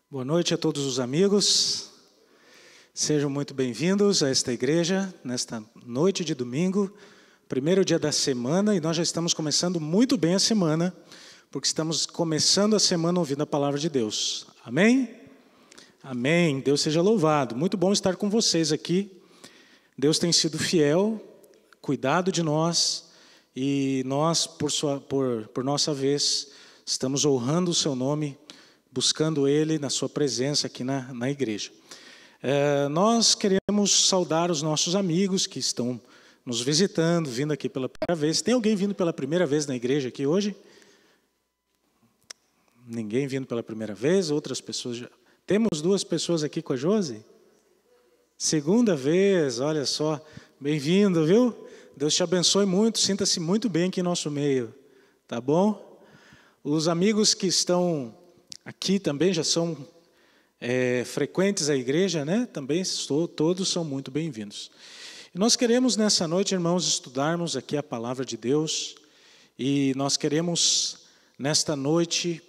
Boa noite a todos os amigos. Sejam muito bem-vindos a esta igreja, nesta noite de domingo, primeiro dia da semana, e nós já estamos começando muito bem a semana, porque estamos começando a semana ouvindo a palavra de Deus. Amém? Amém. Deus seja louvado. Muito bom estar com vocês aqui. Deus tem sido fiel, cuidado de nós, e nós, por nossa vez, estamos honrando o seu nome, buscando Ele na sua presença aqui na igreja. Nós queremos saudar os nossos amigos que estão nos visitando, vindo aqui pela primeira vez. Tem alguém vindo pela primeira vez na igreja aqui hoje? Ninguém vindo pela primeira vez? Outras pessoas já... Temos duas pessoas aqui com a Josi? Segunda vez, olha só. Bem-vindo, viu? Deus te abençoe muito, sinta-se muito bem aqui em nosso meio, tá bom? Os amigos que estão aqui também já são frequentes à igreja, né? Também todos são muito bem-vindos. E nós queremos nessa noite, irmãos, estudarmos aqui a palavra de Deus, e nós queremos nesta noite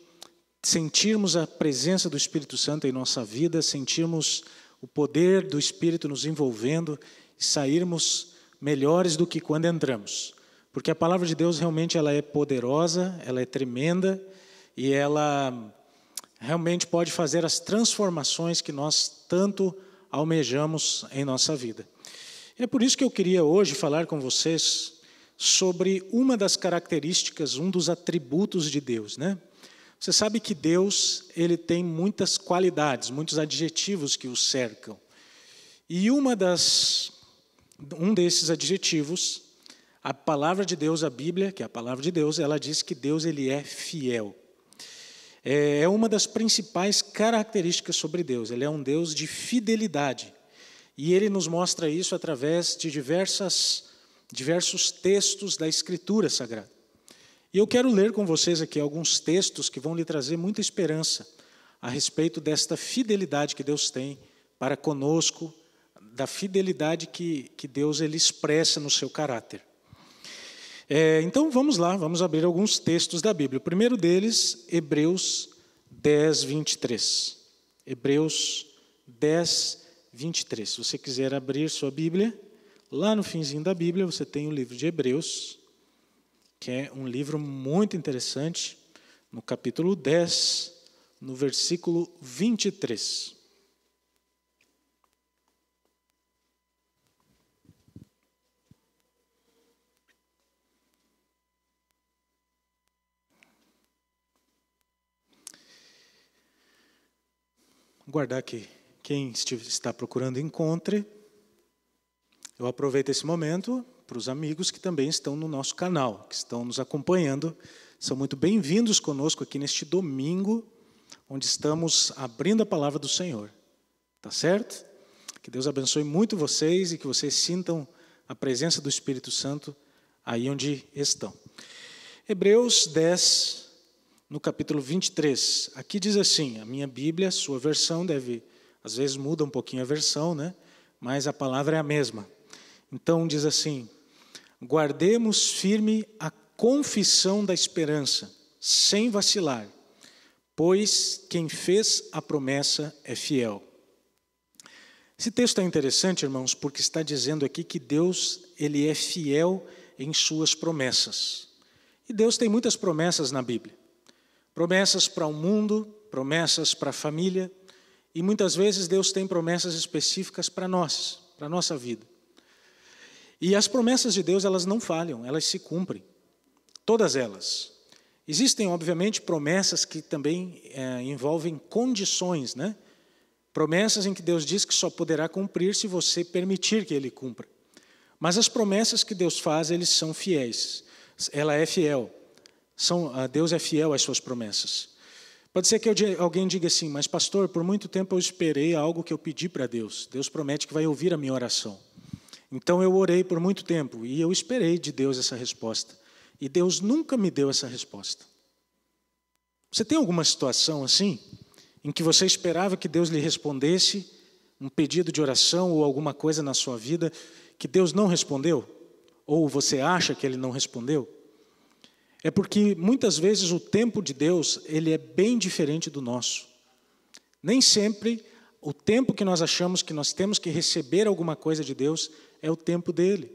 sentirmos a presença do Espírito Santo em nossa vida, sentirmos o poder do Espírito nos envolvendo e sairmos melhores do que quando entramos. Porque a palavra de Deus realmente ela é poderosa, ela é tremenda e ela realmente pode fazer as transformações que nós tanto almejamos em nossa vida. É por isso que eu queria hoje falar com vocês sobre uma das características, um dos atributos de Deus, né? Você sabe que Deus, ele tem muitas qualidades, muitos adjetivos que o cercam. E um desses adjetivos, a palavra de Deus, a Bíblia, que é a palavra de Deus, ela diz que Deus ele é fiel. É uma das principais características sobre Deus. Ele é um Deus de fidelidade. E Ele nos mostra isso através de diversos textos da Escritura Sagrada. E eu quero ler com vocês aqui alguns textos que vão lhe trazer muita esperança a respeito desta fidelidade que Deus tem para conosco, da fidelidade que Deus ele expressa no seu caráter. Então vamos lá, vamos abrir alguns textos da Bíblia. O primeiro deles, Hebreus 10, 23. Hebreus 10, 23. Se você quiser abrir sua Bíblia, lá no finzinho da Bíblia você tem o livro de Hebreus, que é um livro muito interessante, no capítulo 10, no versículo 23. Guardar que quem está procurando encontre. Eu aproveito esse momento para os amigos que também estão no nosso canal, que estão nos acompanhando. São muito bem-vindos conosco aqui neste domingo, onde estamos abrindo a palavra do Senhor. Tá certo? Que Deus abençoe muito vocês e que vocês sintam a presença do Espírito Santo aí onde estão. Hebreus 10, no capítulo 23, aqui diz assim, a minha Bíblia, sua versão às vezes muda um pouquinho a versão, né? Mas a palavra é a mesma. Então diz assim, guardemos firme a confissão da esperança, sem vacilar, pois quem fez a promessa é fiel. Esse texto é interessante, irmãos, porque está dizendo aqui que Deus ele é fiel em suas promessas. E Deus tem muitas promessas na Bíblia. Promessas para o mundo, promessas para a família, e muitas vezes Deus tem promessas específicas para nós, para a nossa vida. E as promessas de Deus, elas não falham, elas se cumprem, todas elas. Existem, obviamente, promessas que também envolvem condições, né? Promessas em que Deus diz que só poderá cumprir se você permitir que Ele cumpra. Mas as promessas que Deus faz, eles são fiéis, ela é fiel. Deus é fiel às suas promessas. Pode ser que alguém diga assim, mas pastor, por muito tempo eu esperei algo que eu pedi para Deus. Deus promete que vai ouvir a minha oração. Então eu orei por muito tempo e eu esperei de Deus essa resposta. E Deus nunca me deu essa resposta. Você tem alguma situação assim, em que você esperava que Deus lhe respondesse um pedido de oração ou alguma coisa na sua vida que Deus não respondeu? Ou você acha que Ele não respondeu? É porque muitas vezes o tempo de Deus ele é bem diferente do nosso. Nem sempre o tempo que nós achamos que nós temos que receber alguma coisa de Deus é o tempo dele.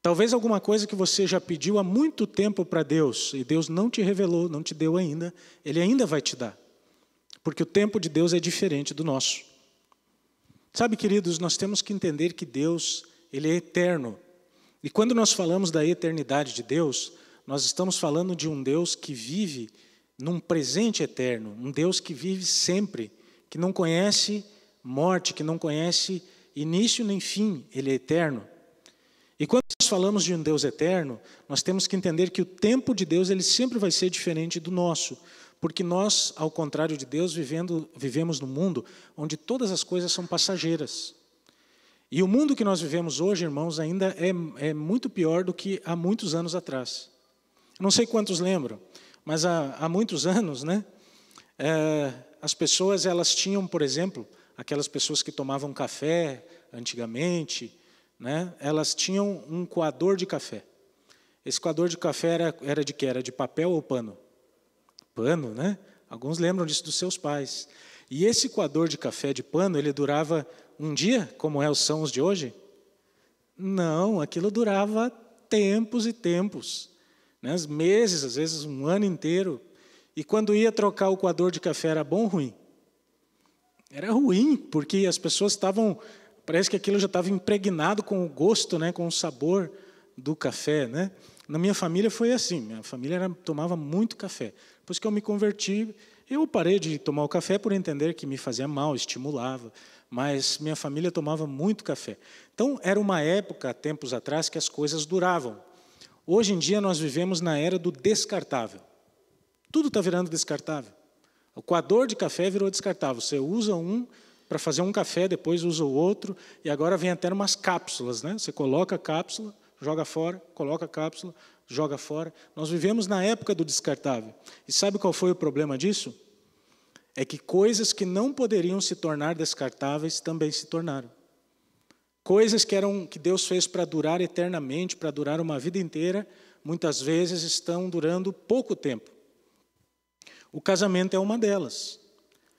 Talvez alguma coisa que você já pediu há muito tempo para Deus e Deus não te revelou, não te deu ainda, Ele ainda vai te dar. Porque o tempo de Deus é diferente do nosso. Sabe, queridos, nós temos que entender que Deus, Ele é eterno. E quando nós falamos da eternidade de Deus, nós estamos falando de um Deus que vive num presente eterno, um Deus que vive sempre, que não conhece morte, que não conhece início nem fim, Ele é eterno. E quando nós falamos de um Deus eterno, nós temos que entender que o tempo de Deus ele sempre vai ser diferente do nosso, porque nós, ao contrário de Deus, vivemos num mundo onde todas as coisas são passageiras. E o mundo que nós vivemos hoje, irmãos, ainda é muito pior do que há muitos anos atrás. Não sei quantos lembram, mas há muitos anos, né, as pessoas elas tinham, por exemplo, aquelas pessoas que tomavam café antigamente, né, elas tinham um coador de café. Esse coador de café era de quê? Era de papel ou pano? Pano, né? Alguns lembram disso dos seus pais. E esse coador de café de pano, ele durava um dia, como são os de hoje? Não, aquilo durava tempos e tempos, né? Meses, às vezes um ano inteiro. E quando ia trocar o coador de café, era bom ou ruim? Era ruim, porque as pessoas estavam... Parece que aquilo já estava impregnado com o gosto, né, com o sabor do café, né? Na minha família foi assim, minha família tomava muito café. Depois que eu me converti, eu parei de tomar o café por entender que me fazia mal, estimulava, mas minha família tomava muito café. Então, era uma época, há tempos atrás, que as coisas duravam. Hoje em dia, nós vivemos na era do descartável. Tudo está virando descartável. O coador de café virou descartável. Você usa um para fazer um café, depois usa o outro, e agora vem até umas cápsulas, né? Você coloca a cápsula, joga fora, coloca a cápsula, joga fora. Nós vivemos na época do descartável. E sabe qual foi o problema disso? É que coisas que não poderiam se tornar descartáveis também se tornaram. Coisas que Deus fez para durar eternamente, para durar uma vida inteira, muitas vezes estão durando pouco tempo. O casamento é uma delas.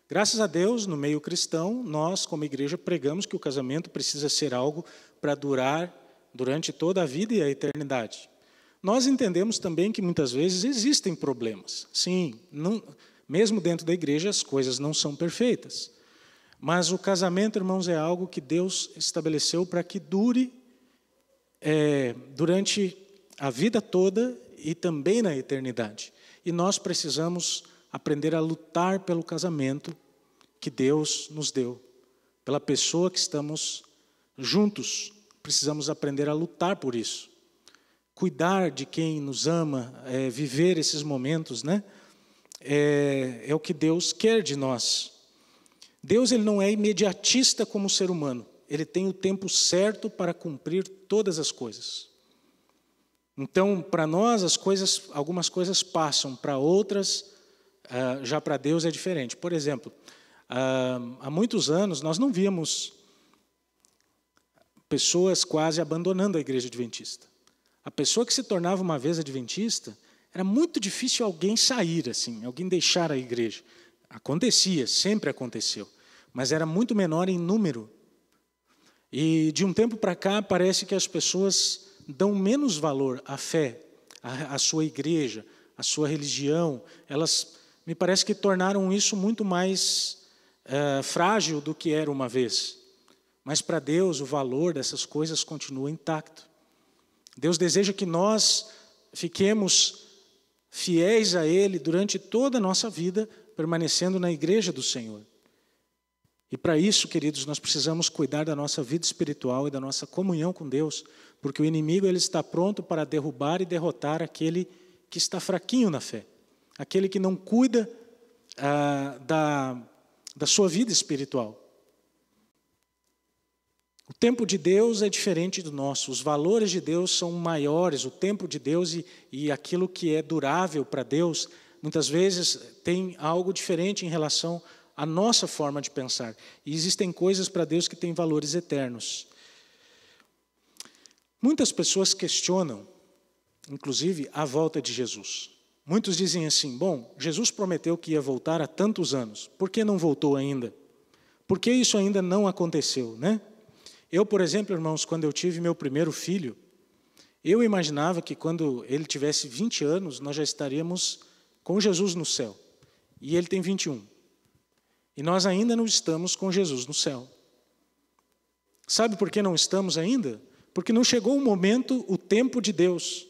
Graças a Deus, no meio cristão, nós, como igreja, pregamos que o casamento precisa ser algo para durar durante toda a vida e a eternidade. Nós entendemos também que muitas vezes existem problemas. Sim, mesmo dentro da igreja as coisas não são perfeitas. Mas o casamento, irmãos, é algo que Deus estabeleceu para que dure durante a vida toda e também na eternidade. E nós precisamos aprender a lutar pelo casamento que Deus nos deu. Pela pessoa que estamos juntos, precisamos aprender a lutar por isso. Cuidar de quem nos ama, viver esses momentos, né? É o que Deus quer de nós. Deus ele não é imediatista como o ser humano. Ele tem o tempo certo para cumprir todas as coisas. Então, para nós, algumas coisas passam, para outras, já para Deus é diferente. Por exemplo, há muitos anos nós não víamos pessoas quase abandonando a igreja adventista. A pessoa que se tornava uma vez adventista, era muito difícil alguém sair, assim, alguém deixar a igreja. Acontecia, sempre aconteceu, mas era muito menor em número. E de um tempo para cá, parece que as pessoas dão menos valor à fé, à sua igreja, à sua religião. Elas, me parece que tornaram isso muito mais frágil do que era uma vez. Mas para Deus, o valor dessas coisas continua intacto. Deus deseja que nós fiquemos fiéis a Ele durante toda a nossa vida, permanecendo na igreja do Senhor. E para isso, queridos, nós precisamos cuidar da nossa vida espiritual e da nossa comunhão com Deus, porque o inimigo ele está pronto para derrubar e derrotar aquele que está fraquinho na fé, aquele que não cuida da sua vida espiritual. O tempo de Deus é diferente do nosso, os valores de Deus são maiores, o tempo de Deus e aquilo que é durável para Deus, muitas vezes tem algo diferente em relação à nossa forma de pensar. E existem coisas para Deus que têm valores eternos. Muitas pessoas questionam, inclusive, a volta de Jesus. Muitos dizem assim, bom, Jesus prometeu que ia voltar há tantos anos, por que não voltou ainda? Por que isso ainda não aconteceu, né? Eu, por exemplo, irmãos, quando eu tive meu primeiro filho, eu imaginava que quando ele tivesse 20 anos, nós já estaríamos com Jesus no céu. E ele tem 21. E nós ainda não estamos com Jesus no céu. Sabe por que não estamos ainda? Porque não chegou o momento, o tempo de Deus.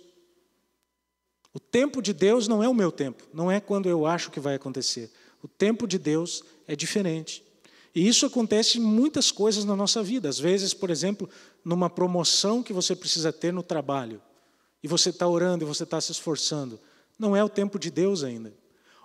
O tempo de Deus não é o meu tempo, não é quando eu acho que vai acontecer. O tempo de Deus é diferente. E isso acontece em muitas coisas na nossa vida. Às vezes, por exemplo, numa promoção que você precisa ter no trabalho, e você está orando e você está se esforçando, não é o tempo de Deus ainda.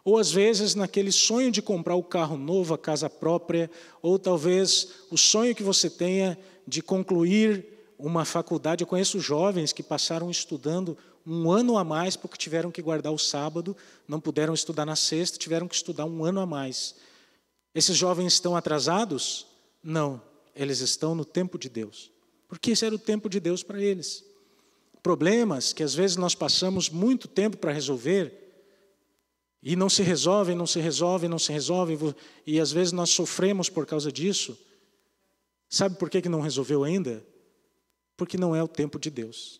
Ou às vezes naquele sonho de comprar o carro novo, a casa própria, ou talvez o sonho que você tenha de concluir uma faculdade. Eu conheço jovens que passaram estudando um ano a mais porque tiveram que guardar o sábado, não puderam estudar na sexta, tiveram que estudar um ano a mais. Esses jovens estão atrasados? Não, eles estão no tempo de Deus, porque esse era o tempo de Deus para eles. Problemas que às vezes nós passamos muito tempo para resolver, e não se resolvem, e às vezes nós sofremos por causa disso. Sabe por que não resolveu ainda? Porque não é o tempo de Deus.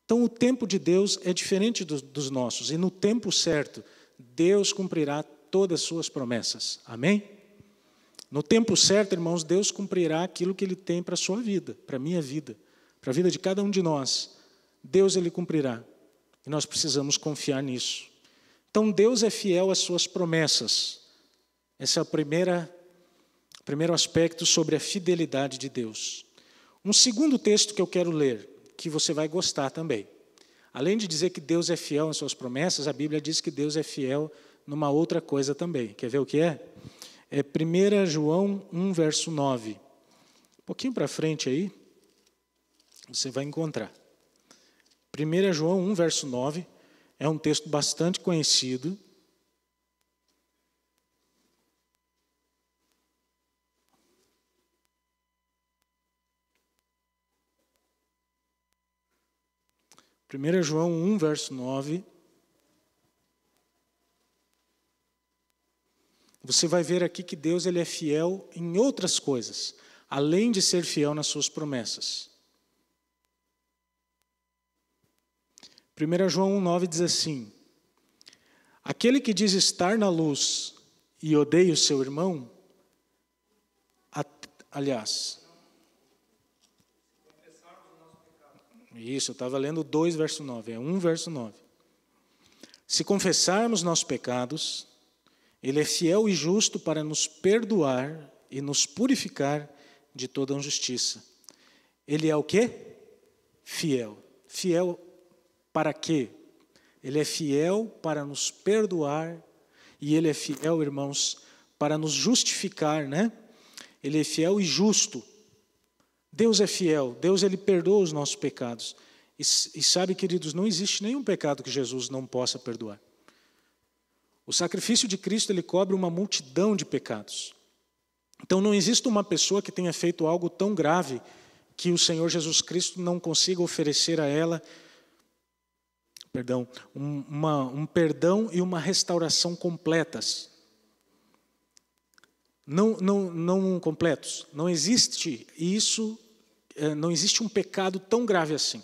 Então o tempo de Deus é diferente dos nossos, e no tempo certo, Deus cumprirá todas as suas promessas. Amém? No tempo certo, irmãos, Deus cumprirá aquilo que Ele tem para a sua vida, para a minha vida, para a vida de cada um de nós. Deus, Ele cumprirá, e nós precisamos confiar nisso. Então Deus é fiel às suas promessas. Esse é o primeiro aspecto sobre a fidelidade de Deus. Um segundo texto que eu quero ler, que você vai gostar também. Além de dizer que Deus é fiel às suas promessas, a Bíblia diz que Deus é fiel numa outra coisa também. Quer ver o que é? É 1 João 1, verso 9. Um pouquinho para frente aí, você vai encontrar. 1 João 1, verso 9, é um texto bastante conhecido. Primeira João 1, verso 9. Você vai ver aqui que Deus, Ele é fiel em outras coisas, além de ser fiel nas suas promessas. 1 João 1,9 diz assim: aquele que diz estar na luz e odeia o seu irmão, Isso, eu estava lendo 2, verso 9, é 1, verso 9. Se confessarmos nossos pecados, Ele é fiel e justo para nos perdoar e nos purificar de toda injustiça. Ele é o quê? Fiel. Fiel para quê? Ele é fiel para nos perdoar e Ele é fiel, irmãos, para nos justificar, né? Ele é fiel e justo. Deus é fiel, Deus, Ele perdoa os nossos pecados. E sabe, queridos, não existe nenhum pecado que Jesus não possa perdoar. O sacrifício de Cristo, Ele cobre uma multidão de pecados. Então não existe uma pessoa que tenha feito algo tão grave que o Senhor Jesus Cristo não consiga oferecer a ela um perdão e uma restauração completas. Não completos. Não existe isso, não existe um pecado tão grave assim.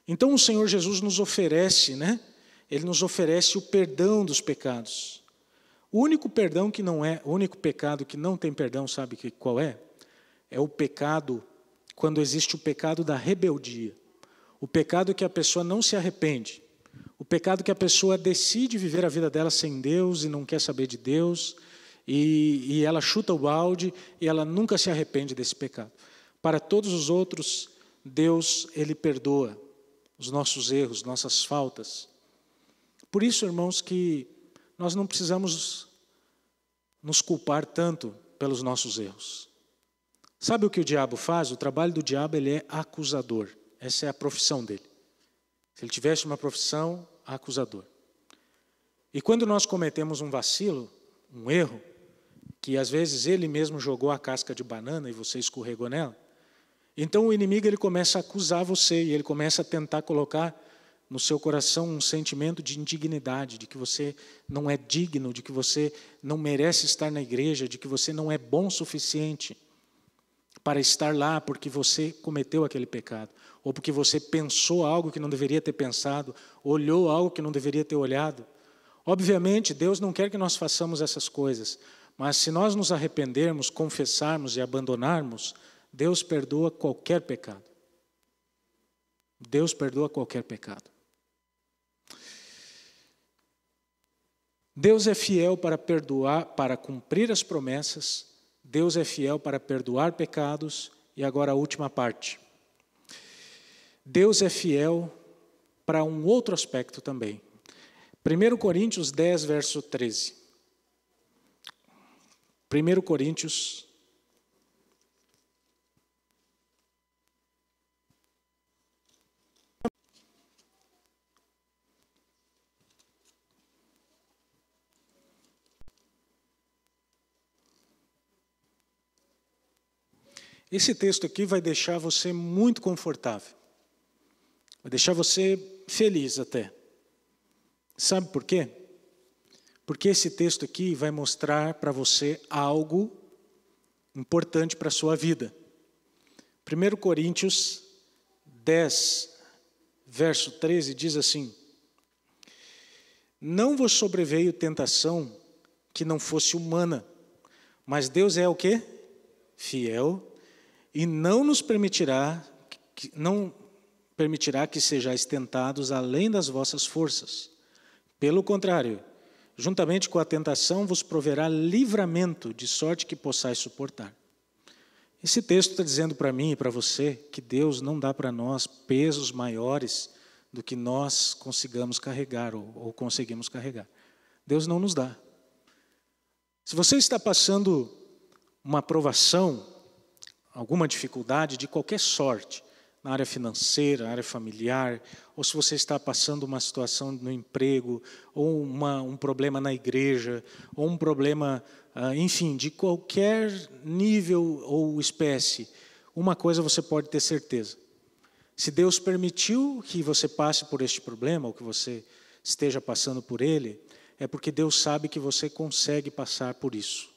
Então o Senhor Jesus nos oferece, né? Ele nos oferece o perdão dos pecados. O único pecado que não tem perdão, sabe qual é? É o pecado, quando existe o pecado da rebeldia. O pecado que a pessoa não se arrepende. O pecado que a pessoa decide viver a vida dela sem Deus e não quer saber de Deus. E ela chuta o balde e ela nunca se arrepende desse pecado. Para todos os outros, Deus, Ele perdoa os nossos erros, nossas faltas. Por isso, irmãos, que nós não precisamos nos culpar tanto pelos nossos erros. Sabe o que o diabo faz? O trabalho do diabo, ele é acusador. Essa é a profissão dele. Se ele tivesse uma profissão, acusador. E quando nós cometemos um vacilo, um erro, que às vezes ele mesmo jogou a casca de banana e você escorregou nela, então o inimigo, ele começa a acusar você e ele começa a tentar colocar no seu coração um sentimento de indignidade, de que você não é digno, de que você não merece estar na igreja, de que você não é bom o suficiente para estar lá porque você cometeu aquele pecado, ou porque você pensou algo que não deveria ter pensado, olhou algo que não deveria ter olhado. Obviamente, Deus não quer que nós façamos essas coisas, mas se nós nos arrependermos, confessarmos e abandonarmos, Deus perdoa qualquer pecado. Deus perdoa qualquer pecado. Deus é fiel para perdoar, para cumprir as promessas. Deus é fiel para perdoar pecados. E agora a última parte. Deus é fiel para um outro aspecto também. 1 Coríntios 10, verso 13. 1 Coríntios. Esse texto aqui vai deixar você muito confortável. Vai deixar você feliz até. Sabe por quê? Porque esse texto aqui vai mostrar para você algo importante para a sua vida. 1 Coríntios 10, verso 13, diz assim: não vos sobreveio tentação que não fosse humana, mas Deus é o quê? Fiel, e não permitirá que sejais tentados além das vossas forças. Pelo contrário, juntamente com a tentação vos proverá livramento, de sorte que possais suportar. Esse texto está dizendo para mim e para você que Deus não dá para nós pesos maiores do que nós consigamos carregar ou conseguimos carregar. Deus não nos dá. Se você está passando uma provação, alguma dificuldade de qualquer sorte, na área financeira, na área familiar, ou se você está passando uma situação no emprego, ou um problema na igreja, ou um problema, enfim, de qualquer nível ou espécie, uma coisa você pode ter certeza. Se Deus permitiu que você passe por este problema, ou que você esteja passando por ele, é porque Deus sabe que você consegue passar por isso.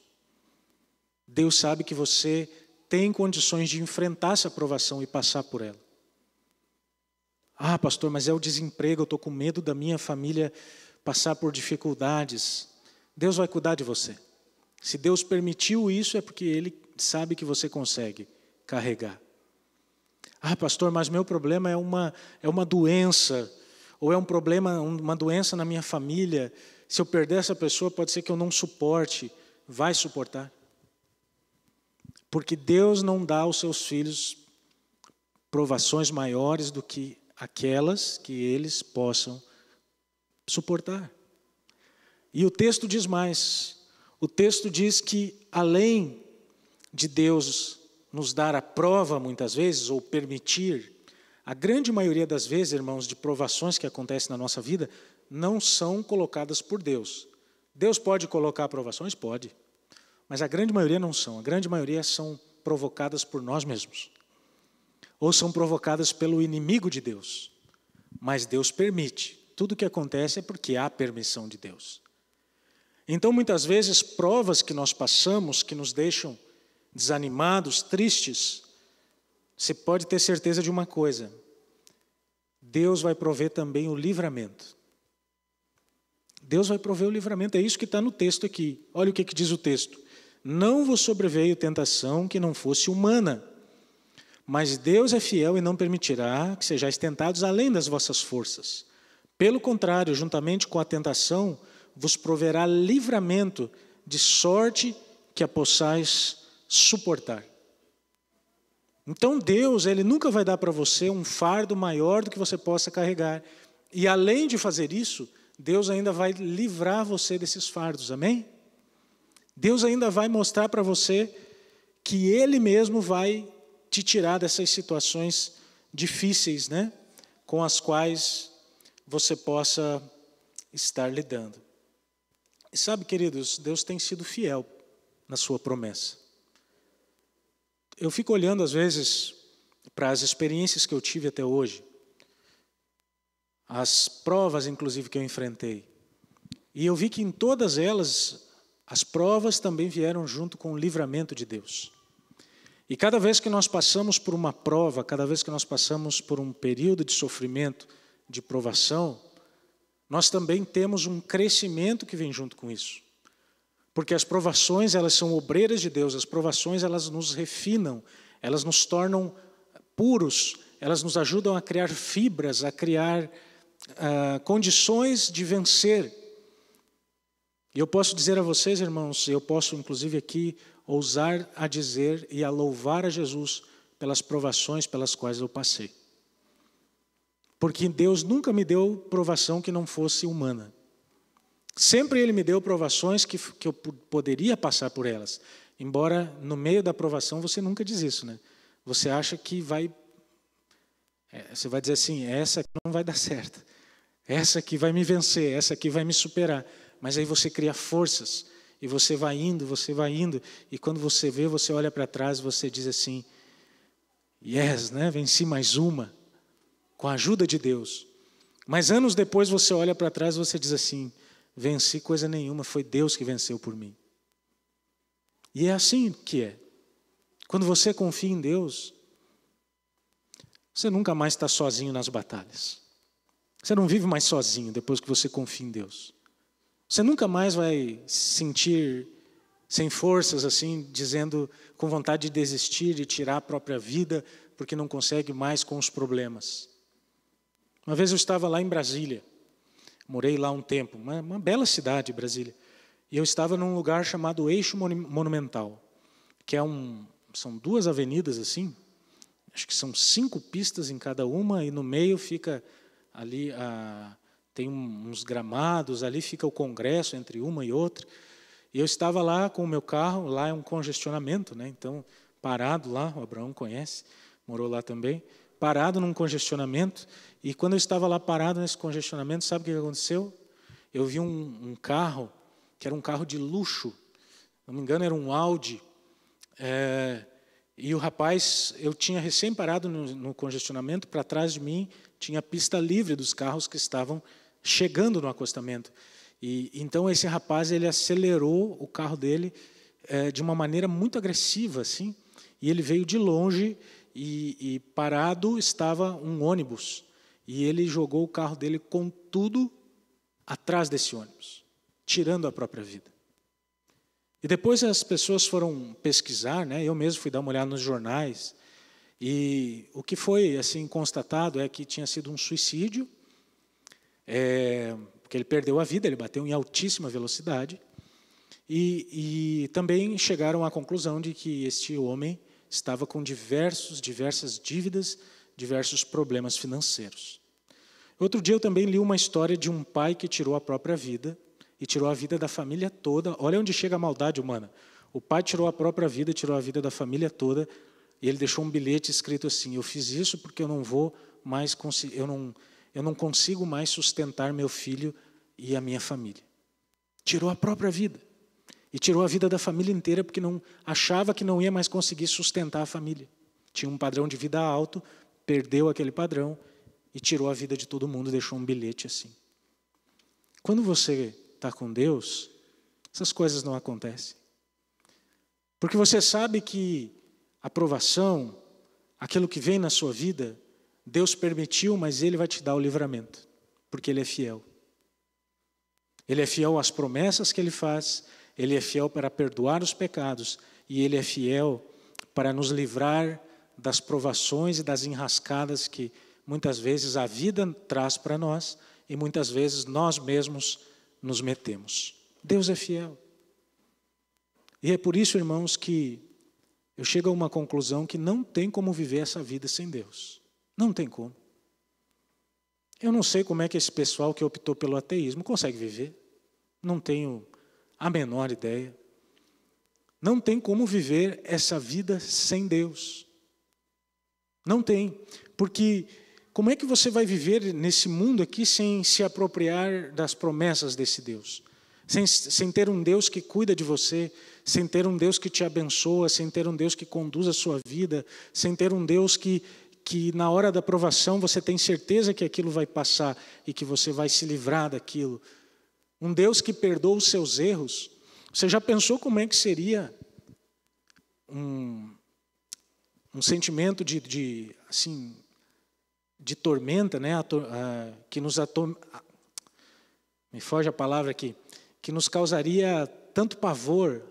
Deus sabe que você tem condições de enfrentar essa provação e passar por ela. Ah, pastor, mas é o desemprego, eu estou com medo da minha família passar por dificuldades. Deus vai cuidar de você. Se Deus permitiu isso, é porque Ele sabe que você consegue carregar. Ah, pastor, mas meu problema é uma doença, ou é um problema, uma doença na minha família. Se eu perder essa pessoa, pode ser que eu não suporte. Vai suportar. Porque Deus não dá aos seus filhos provações maiores do que aquelas que eles possam suportar. E o texto diz mais. O texto diz que, além de Deus nos dar a prova muitas vezes, ou permitir, a grande maioria das vezes, irmãos, de provações que acontecem na nossa vida, não são colocadas por Deus. Deus pode colocar provações? Pode. Mas a grande maioria não são. A grande maioria são provocadas por nós mesmos. Ou são provocadas pelo inimigo de Deus. Mas Deus permite. Tudo o que acontece é porque há permissão de Deus. Então, muitas vezes, provas que nós passamos, que nos deixam desanimados, tristes, você pode ter certeza de uma coisa: Deus vai prover também o livramento. Deus vai prover o livramento, é isso que está no texto aqui. Olha o que diz o texto. Não vos sobreveio tentação que não fosse humana, mas Deus é fiel e não permitirá que sejais tentados além das vossas forças. Pelo contrário, juntamente com a tentação, vos proverá livramento, de sorte que a possais suportar. Então Deus, Ele nunca vai dar para você um fardo maior do que você possa carregar. E além de fazer isso, Deus ainda vai livrar você desses fardos, amém? Deus ainda vai mostrar para você que Ele mesmo vai te tirar dessas situações difíceis, né? Com as quais você possa estar lidando. E sabe, queridos, Deus tem sido fiel na sua promessa. Eu fico olhando às vezes para as experiências que eu tive até hoje. as provas, inclusive, que eu enfrentei. E eu vi que em todas elas, as provas também vieram junto com o livramento de Deus. E cada vez que nós passamos por uma prova, cada vez que nós passamos por um período de sofrimento, de provação, nós também temos um crescimento que vem junto com isso. Porque as provações, elas são obreiras de Deus, as provações, elas nos refinam, elas nos tornam puros, elas nos ajudam a criar fibras, a criar condições de vencer. E eu posso dizer a vocês, irmãos, eu posso inclusive aqui ousar a dizer e a louvar a Jesus pelas provações pelas quais eu passei. Porque Deus nunca me deu provação que não fosse humana. Sempre Ele me deu provações que eu poderia passar por elas. Embora no meio da provação você nunca diz isso, né? Você acha que vai... Você vai dizer assim, essa aqui não vai dar certo. Essa aqui vai me vencer, essa aqui vai me superar. Mas aí você cria forças. E você vai indo, e quando você vê, você olha para trás e você diz assim, yes, né? Venci mais uma, com a ajuda de Deus. Mas anos depois você olha para trás e você diz assim, venci coisa nenhuma, foi Deus que venceu por mim. E é assim que é. Quando você confia em Deus, você nunca mais está sozinho nas batalhas. Você não vive mais sozinho depois que você confia em Deus. Você nunca mais vai se sentir sem forças, assim, dizendo, com vontade de desistir, de tirar a própria vida, porque não consegue mais com os problemas. Uma vez eu estava lá em Brasília, morei lá um tempo, uma bela cidade, Brasília, e eu estava num lugar chamado Eixo Monumental, que são 2 avenidas assim, acho que são 5 pistas em cada uma, e no meio fica ali tem uns gramados, ali fica o Congresso entre uma e outra. E eu estava lá com o meu carro, lá é um congestionamento, né? Então, parado lá, o Abraão conhece, morou lá também, parado num congestionamento. E quando eu estava lá parado nesse congestionamento, sabe o que aconteceu? Eu vi um carro, que era um carro de luxo, não me engano era um Audi, e o rapaz, eu tinha recém parado no congestionamento, para trás de mim tinha pista livre dos carros que estavam chegando no acostamento. E então esse rapaz, ele acelerou o carro dele de uma maneira muito agressiva, assim, e ele veio de longe e parado estava um ônibus. E ele jogou o carro dele com tudo atrás desse ônibus, tirando a própria vida. E depois as pessoas foram pesquisar, né? Eu mesmo fui dar uma olhada nos jornais, e o que foi assim constatado é que tinha sido um suicídio, porque ele perdeu a vida, ele bateu em altíssima velocidade, e também chegaram à conclusão de que este homem estava com diversas dívidas, diversos problemas financeiros. Outro dia eu também li uma história de um pai que tirou a própria vida, e tirou a vida da família toda. Olha onde chega a maldade humana. O pai tirou a própria vida, tirou a vida da família toda, e ele deixou um bilhete escrito assim, eu fiz isso porque eu não vou mais eu não consigo mais sustentar meu filho e a minha família. Tirou a própria vida. E tirou a vida da família inteira porque achava que não ia mais conseguir sustentar a família. Tinha um padrão de vida alto, perdeu aquele padrão e tirou a vida de todo mundo, deixou um bilhete assim. Quando você está com Deus, essas coisas não acontecem. Porque você sabe que a provação, aquilo que vem na sua vida, Deus permitiu, mas Ele vai te dar o livramento, porque Ele é fiel. Ele é fiel às promessas que Ele faz, Ele é fiel para perdoar os pecados, e Ele é fiel para nos livrar das provações e das enrascadas que muitas vezes a vida traz para nós, e muitas vezes nós mesmos nos metemos. Deus é fiel. E é por isso, irmãos, que eu chego a uma conclusão que não tem como viver essa vida sem Deus. Não tem como. Eu não sei como é que esse pessoal que optou pelo ateísmo consegue viver. Não tenho a menor ideia. Não tem como viver essa vida sem Deus. Não tem. Porque como é que você vai viver nesse mundo aqui sem se apropriar das promessas desse Deus? Sem ter um Deus que cuida de você, sem ter um Deus que te abençoa, sem ter um Deus que conduz a sua vida, sem ter um Deus que que na hora da provação você tem certeza que aquilo vai passar e que você vai se livrar daquilo. Um Deus que perdoa os seus erros. Você já pensou como é que seria um sentimento de tormenta, né? Que me foge a palavra aqui, que nos causaria tanto pavor,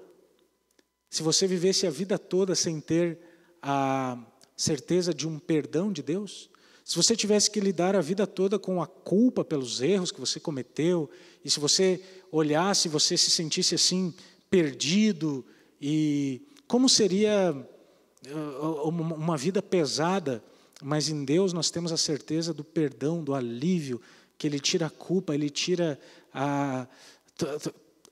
se você vivesse a vida toda sem ter a certeza de um perdão de Deus? Se você tivesse que lidar a vida toda com a culpa pelos erros que você cometeu, e se você olhasse, você se sentisse assim, perdido, e como seria uma vida pesada, mas em Deus nós temos a certeza do perdão, do alívio, que Ele tira a culpa, Ele tira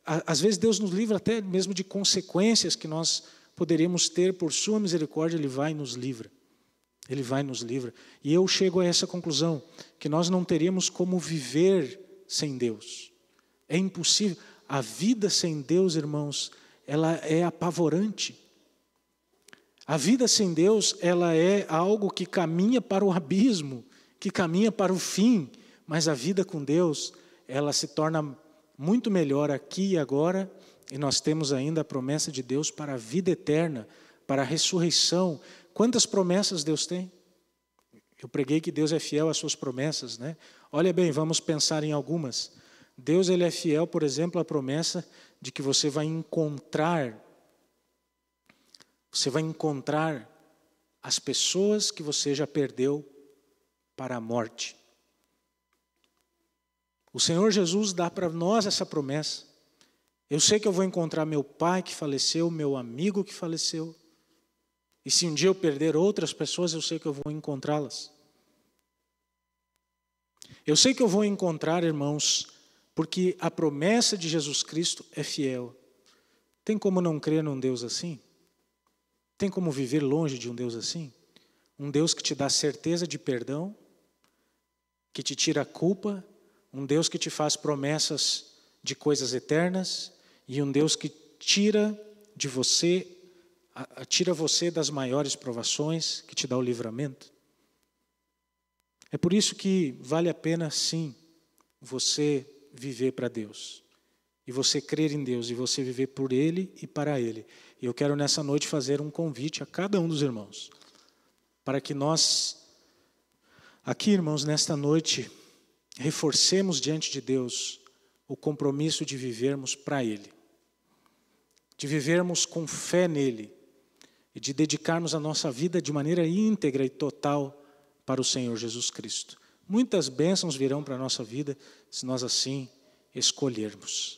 às vezes Deus nos livra até mesmo de consequências que nós poderíamos ter por sua misericórdia, Ele vai e nos livra. Ele vai e nos livra. E eu chego a essa conclusão, que nós não teríamos como viver sem Deus. É impossível. A vida sem Deus, irmãos, ela é apavorante. A vida sem Deus, ela é algo que caminha para o abismo, que caminha para o fim. Mas a vida com Deus, ela se torna muito melhor aqui e agora, e nós temos ainda a promessa de Deus para a vida eterna, para a ressurreição. Quantas promessas Deus tem? Eu preguei que Deus é fiel às suas promessas, né? Olha bem, vamos pensar em algumas. Deus, Ele é fiel, por exemplo, à promessa de que você vai encontrar as pessoas que você já perdeu para a morte. O Senhor Jesus dá para nós essa promessa. Eu sei que eu vou encontrar meu pai que faleceu, meu amigo que faleceu. E se um dia eu perder outras pessoas, eu sei que eu vou encontrá-las. Eu sei que eu vou encontrar, irmãos, porque a promessa de Jesus Cristo é fiel. Tem como não crer num Deus assim? Tem como viver longe de um Deus assim? Um Deus que te dá certeza de perdão, que te tira a culpa, um Deus que te faz promessas de coisas eternas, e um Deus que tira você das maiores provações, que te dá o livramento. É por isso que vale a pena, sim, você viver para Deus. E você crer em Deus, e você viver por Ele e para Ele. E eu quero nessa noite fazer um convite a cada um dos irmãos, para que nós, aqui, irmãos, nesta noite, reforcemos diante de Deus o compromisso de vivermos para Ele. De vivermos com fé nele e de dedicarmos a nossa vida de maneira íntegra e total para o Senhor Jesus Cristo. Muitas bênçãos virão para a nossa vida se nós assim escolhermos.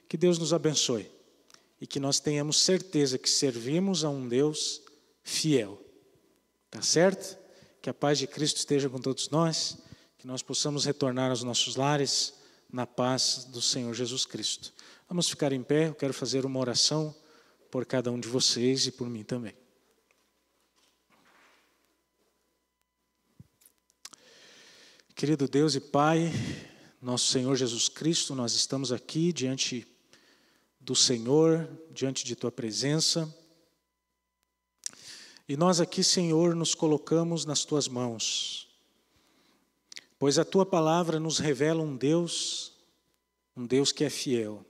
Que Deus nos abençoe e que nós tenhamos certeza que servimos a um Deus fiel. Tá certo? Que a paz de Cristo esteja com todos nós, que nós possamos retornar aos nossos lares na paz do Senhor Jesus Cristo. Vamos ficar em pé, eu quero fazer uma oração por cada um de vocês e por mim também. Querido Deus e Pai, nosso Senhor Jesus Cristo, nós estamos aqui diante do Senhor, diante de Tua presença. E nós aqui, Senhor, nos colocamos nas Tuas mãos, pois a Tua palavra nos revela um Deus que é fiel.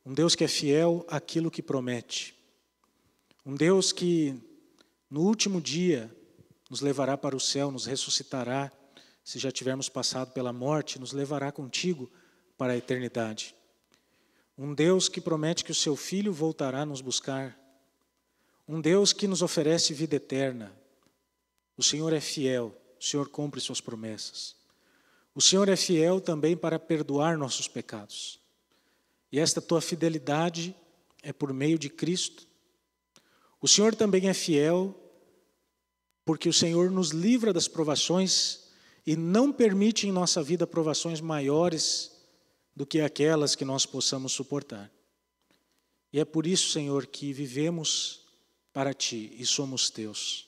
Um Deus que é fiel àquilo que promete. Um Deus que no último dia nos levará para o céu, nos ressuscitará, se já tivermos passado pela morte, nos levará contigo para a eternidade. Um Deus que promete que o seu Filho voltará nos buscar. Um Deus que nos oferece vida eterna. O Senhor é fiel, o Senhor cumpre suas promessas. O Senhor é fiel também para perdoar nossos pecados. E esta tua fidelidade é por meio de Cristo. O Senhor também é fiel porque o Senhor nos livra das provações e não permite em nossa vida provações maiores do que aquelas que nós possamos suportar. E é por isso, Senhor, que vivemos para Ti e somos Teus.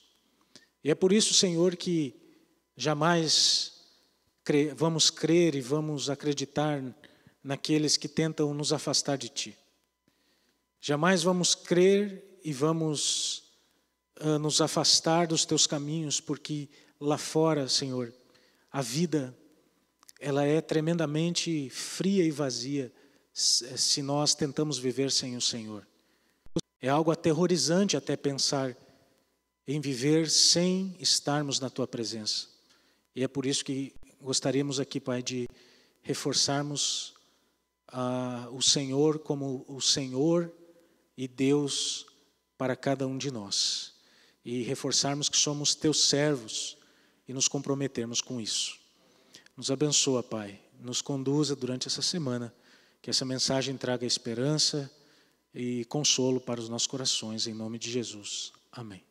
E é por isso, Senhor, que jamais vamos crer e vamos acreditar naqueles que tentam nos afastar de Ti. Jamais vamos crer e vamos nos afastar dos teus caminhos, porque lá fora, Senhor, a vida, ela é tremendamente fria e vazia se nós tentamos viver sem o Senhor. É algo aterrorizante até pensar em viver sem estarmos na tua presença. E é por isso que gostaríamos aqui, Pai, de reforçarmos o Senhor como o Senhor e Deus para cada um de nós. E reforçarmos que somos teus servos e nos comprometermos com isso. Nos abençoa, Pai. Nos conduza durante essa semana. Que essa mensagem traga esperança e consolo para os nossos corações. Em nome de Jesus. Amém.